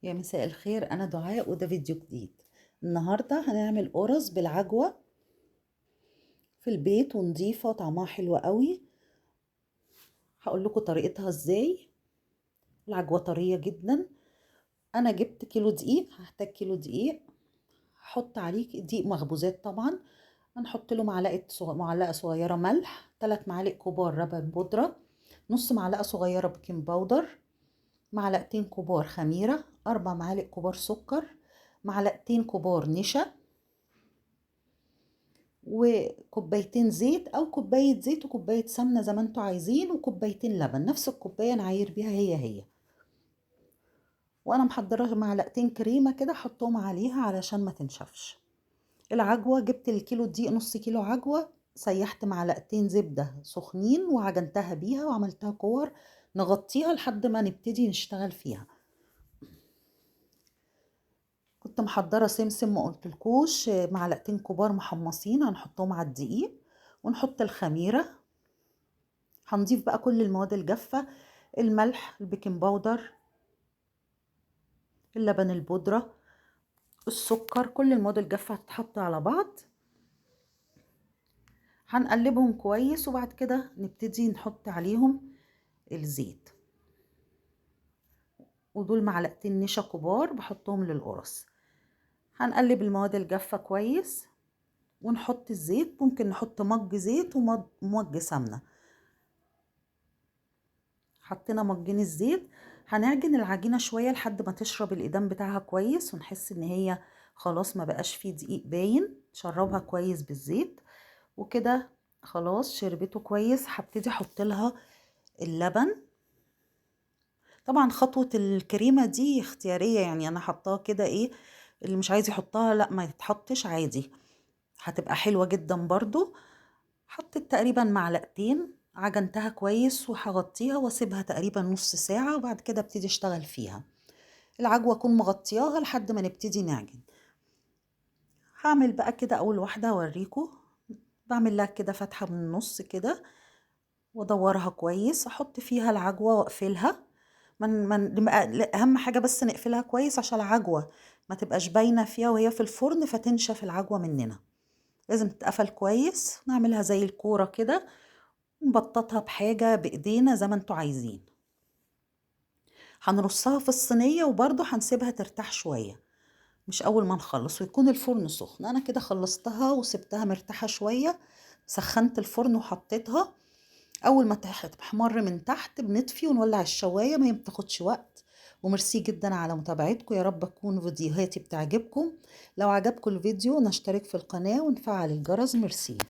يا مساء الخير، أنا دعاء وده فيديو جديد. النهاردة هنعمل قرص بالعجوة في البيت ونضيفة وطعمها حلو قوي. هقول لكم طريقتها ازاي. العجوة طرية جدا. أنا جبت كيلو دقيق، هحتاج كيلو دقيق. هحط عليه دقيق مخبوزات طبعا. هنحط له معلقة صغيرة ملح، 3 معالق كبار لبن بودرة، نص معلقة صغيرة بيكنج باودر، معلقتين كبار خميرة، 4 معالق كبار سكر، معلقتين كبار نشا، وكوبايتين زيت او كوبايه زيت وكوبايه سمنه زي ما انتوا عايزين، وكوبايتين لبن نفس الكوبايه نعاير بيها هي. وانا محضره معلقتين كريمه كده احطهم عليها علشان ما تنشفش. العجوه جبت الكيلو دي نص كيلو عجوه، سيحت معلقتين زبده سخنين وعجنتها بيها وعملتها كور نغطيها لحد ما نبتدي نشتغل فيها. كنت محضره سمسم ما قلتلكوش، معلقتين كبار محمصين هنحطهم على الدقيق، ونحط الخميره. هنضيف بقى كل المواد الجافة، الملح، البيكنج باودر، اللبن البودرة، السكر، كل المواد الجافة هتتحط على بعض. هنقلبهم كويس وبعد كده نبتدي نحط عليهم الزيت. ودول معلقتين نشا كبار بحطهم للقرص. هنقلب المواد الجافة كويس ونحط الزيت، ممكن نحط مج زيت ومج سمنة. حطينا مجين الزيت. هنعجن العجينة شوية لحد ما تشرب الإيدام بتاعها كويس ونحس ان هي خلاص ما بقاش فيه دقيق باين. شربها كويس بالزيت وكده خلاص شربته كويس. هبتدي احط لها اللبن. طبعا خطوة الكريمة دي اختيارية، يعني انا حطاها كده ايه، اللي مش عايز يحطها لا ما يتحطش عادي، هتبقى حلوة جدا برضو. حطيت تقريبا معلقتين، عجنتها كويس وهغطيها واسيبها تقريبا نص ساعة وبعد كده ابتدي اشتغل فيها. العجوة اكون مغطياها لحد ما نبتدي نعجن. هعمل بقى كده اول واحدة اوريكم. بعمل لها كده فتحة من النص كده وادورها كويس، احط فيها العجوة واقفلها. اهم حاجة بس نقفلها كويس عشان العجوة ما تبقاش باينة فيها وهي في الفرن فتنشف العجوة مننا. لازم تتقفل كويس. نعملها زي الكورة كده، نبططها بحاجة بايدينا زي ما انتوا عايزين. هنرصها في الصينية وبرضو هنسيبها ترتاح شوية، مش اول ما نخلص ويكون الفرن سخن. انا كده خلصتها وسبتها مرتاحة شوية. سخنت الفرن وحطيتها. اول ما تحمر من تحت بنطفي ونولع الشواية، ما بتاخدش وقت. وميرسي جدا على متابعتكم، يا رب تكون فيديوهاتي بتعجبكم. لو عجبكم الفيديو نشترك في القناة ونفعل الجرس. ميرسي.